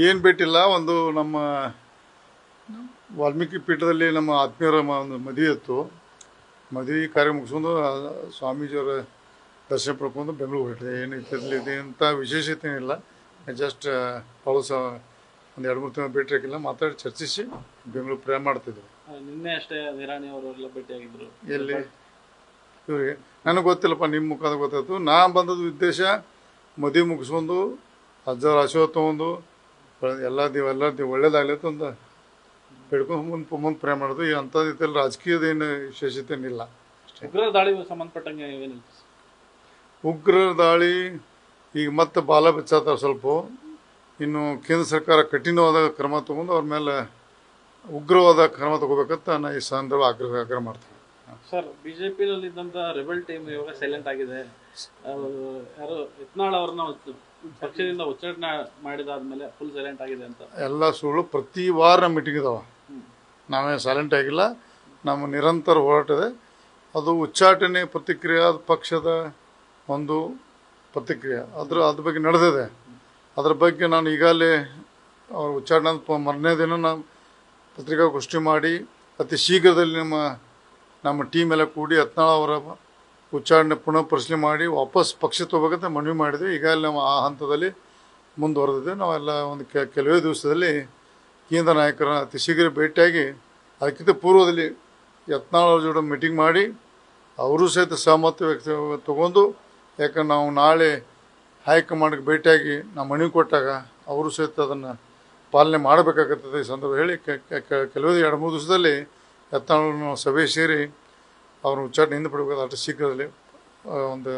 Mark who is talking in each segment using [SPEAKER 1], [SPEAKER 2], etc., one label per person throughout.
[SPEAKER 1] ಏನು ಬಿಟ್ಟಿಲ್ಲ. ಒಂದು ನಮ್ಮ ವಾಲ್ಮೀಕಿ ಪೀಠದಲ್ಲಿ ನಮ್ಮ ಆತ್ಮೀಯರ ಒಂದು ಮದುವೆ ಇತ್ತು. ಮದುವೆ ಕಾರ್ಯ ಮುಗಿಸ್ಕೊಂಡು ಸ್ವಾಮೀಜಿಯವರ ದರ್ಶನ ಪಡ್ಕೊಂಡು ಬೆಂಗಳೂರು ಹೊರಟಿದೆ. ಏನು ಇತ್ತಿರಲಿದೆ ಅಂತ ವಿಶೇಷತೆ ಏನಿಲ್ಲ. ಜಸ್ಟ್ ಪೌಸ ಒಂದು 2-3 ತಿಂಗಳು ಭೇಟಿ ಹಾಕಿಲ್ಲ, ಮಾತಾಡಿ ಚರ್ಚಿಸಿ ಬೆಂಗಳೂರು ಪ್ರಯಾಣ ಮಾಡ್ತಿದ್ವಿ.
[SPEAKER 2] ನಿನ್ನೆ ಅಷ್ಟೇ ನಿರಾಣಿ ಅವರೆಲ್ಲ ಭೇಟಿಯಾಗಿದ್ರು.
[SPEAKER 1] ಎಲ್ಲಿ ಇವ್ರಿಗೆ ನನಗೆ ಗೊತ್ತಿಲ್ಲಪ್ಪ, ನಿಮ್ಮ ಮುಖಾಂತರ ಗೊತ್ತಾಯ್ತು. ನಾ ಬಂದದ್ದು ಉದ್ದೇಶ ಮದುವೆ ಮುಗಿಸ್ಕೊಂಡು ಅಜ್ಜರ ಆಶೀರ್ವಾದ ತೊಗೊಂಡು ಎಲ್ಲರೂ ಒಳ್ಳೇದಾಗ್ಲತ್ತ ಅಂತ ಬೆಳ್ಕೊಂಡು ಮುಂದೆ ಪ್ರಯಾಣ ಮಾಡೋದು. ಈ ಅಂಥದ್ದು ಇತ್ತಲ್ಲಿ ರಾಜಕೀಯದ ಏನು ವಿಶೇಷತೆ ಏನಿಲ್ಲ.
[SPEAKER 2] ಉಗ್ರರ ದಾಳಿಗೆ ಸಂಬಂಧಪಟ್ಟಂಗೆ ಏನಿಲ್ಲ.
[SPEAKER 1] ಉಗ್ರರ ದಾಳಿ ಈಗ ಮತ್ತೆ ಬಾಲ ಬೆಚ್ಚಾತಾರೆ ಸ್ವಲ್ಪ. ಇನ್ನು ಕೇಂದ್ರ ಸರ್ಕಾರ ಕಠಿಣವಾದ ಕ್ರಮ ತಗೊಂಡು ಅವ್ರ ಮೇಲೆ ಉಗ್ರವಾದ ಕ್ರಮ ತಗೋಬೇಕಂತ ನಾನು ಈ ಸಂದರ್ಭ ಆಗ್ರಹ ಮಾಡ್ತೀನಿ.
[SPEAKER 2] ಸರ್, ಬಿಜೆಪಿಯಲ್ಲಿದ್ದಂಥ ರೆಬೆಲ್ ಟೀಮ್ ಇವಾಗ ಸೈಲೆಂಟ್ ಆಗಿದೆ. ಯಾರು ಯತ್ನಾಳ್ ಅವ್ರನ್ನ ಪಕ್ಷದಿಂದ ಉಚ್ಚಾಟನೆ ಮಾಡಿದಾದ್ಮೇಲೆ ಫುಲ್ ಸೈಲೆಂಟ್ ಆಗಿದೆ ಅಂತ
[SPEAKER 1] ಎಲ್ಲ ಸುಳ್ಳು. ಪ್ರತಿ ವಾರ ನಮ್ಮ ಮೀಟಿಂಗ್ ಇದಾವೆ. ನಾವೇ ಸೈಲೆಂಟ್ ಆಗಿಲ್ಲ. ನಮ್ಮ ನಿರಂತರ ಹೋರಾಟ ಇದೆ. ಅದು ಉಚ್ಚಾಟನೆ ಪ್ರತಿಕ್ರಿಯೆ ಪಕ್ಷದ ಒಂದು ಪ್ರತಿಕ್ರಿಯೆ ಅದ್ರ ಬಗ್ಗೆ ನಡೆದಿದೆ. ಅದ್ರ ಬಗ್ಗೆ ನಾನು ಈಗಾಗಲೇ ಅವ್ರ ಉಚ್ಚಾಟನೆ ಮರನೇ ದಿನ ನಾನು ಪತ್ರಿಕಾಗೋಷ್ಠಿ ಮಾಡಿ ಅತಿ ಶೀಘ್ರದಲ್ಲಿ ನಮ್ಮ ಟೀಮ್ ಎಲ್ಲ ಕೂಡಿ ಯತ್ನಾಳ್ ಅವರ ಉಚ್ಚಾರಣೆ ಪುನಃ ಪರಿಶೀಲನೆ ಮಾಡಿ ವಾಪಸ್ ಪಕ್ಷ ತಗೋಬೇಕಂತ ಮನವಿ ಮಾಡಿದ್ವಿ. ಈಗಾಗಲೇ ನಾವು ಆ ಹಂತದಲ್ಲಿ ಮುಂದುವರೆದಿದ್ದೇವೆ. ನಾವೆಲ್ಲ ಒಂದು ಕೆಲವೇ ದಿವಸದಲ್ಲಿ ಕೇಂದ್ರ ನಾಯಕರನ್ನ ಅತಿ ಶೀಘ್ರ ಭೇಟಿಯಾಗಿ ಅದಕ್ಕಿಂತ ಪೂರ್ವದಲ್ಲಿ ಯತ್ನಾಳ್ ಅವ್ರ ಜೊತೆ ಮೀಟಿಂಗ್ ಮಾಡಿ ಅವರು ಸಹಿತ ಸಹಮತ ತಗೊಂಡು, ಯಾಕಂದ್ರೆ ನಾವು ನಾಳೆ ಹೈಕಮಾಂಡ್ಗೆ ಭೇಟಿಯಾಗಿ ನಾವು ಮನವಿ ಕೊಟ್ಟಾಗ ಅವರು ಸಹಿತ ಅದನ್ನು ಪಾಲನೆ ಮಾಡಬೇಕಾಗುತ್ತದೆ. ಈ ಸಂದರ್ಭ ಹೇಳಿ ಕೆಲವೇ 2-3 ದಿವಸದಲ್ಲಿ ಯತ್ನಾಳ್ ಸಭೆ ಸೇರಿ ಅವ್ರನ್ನ ಉಚ್ಚಾಟನೆ ಹಿಂದೆ ಪಡಬೇಕು. ಅಷ್ಟು ಶೀಘ್ರದಲ್ಲಿ ಒಂದು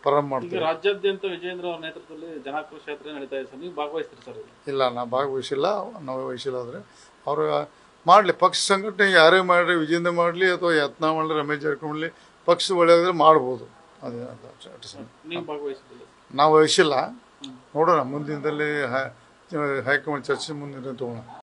[SPEAKER 1] ಪ್ರಾರಂಭ ಮಾಡ್ತೀವಿ.
[SPEAKER 2] ರಾಜ್ಯಾದ್ಯಂತ ವಿಜೇಂದ್ರ ಅವರ ನೇತೃತ್ವದಲ್ಲಿ ಜನಾಕ್ರೋಶ ಯಾತ್ರೆ ನಡೀತಾ ಇದೆ ಸರ್, ನೀವು ಭಾಗವಹಿಸ್ತೀರಿ ಸರ್?
[SPEAKER 1] ಇಲ್ಲ, ನಾವು ಭಾಗವಹಿಸಿಲ್ಲ. ಆದರೆ ಅವರು ಮಾಡಲಿ, ಪಕ್ಷ ಸಂಘಟನೆ ಯಾರೇ ಮಾಡಲಿ, ವಿಜೇಂದ್ರ ಮಾಡಲಿ ಅಥವಾ ಯತ್ನಾಳ್ ಮಾಡಲಿ, ರಮೇಶ್ ಜಾರಕಿಹೊಳಿ ಪಕ್ಷ ಒಳ್ಳೆಯದಾದ್ರೆ ಮಾಡ್ಬೋದು. ಅದೇ
[SPEAKER 2] ನೀವು ಭಾಗವಹಿಸಿಲ್ಲ?
[SPEAKER 1] ನಾವು ವಹಿಸಿಲ್ಲ. ನೋಡೋಣ ಮುಂದಿನದಲ್ಲಿ ಹೈಕಮಾಂಡ್ ಚರ್ಚೆ ಮುಂದಿನ ತಗೋಣ.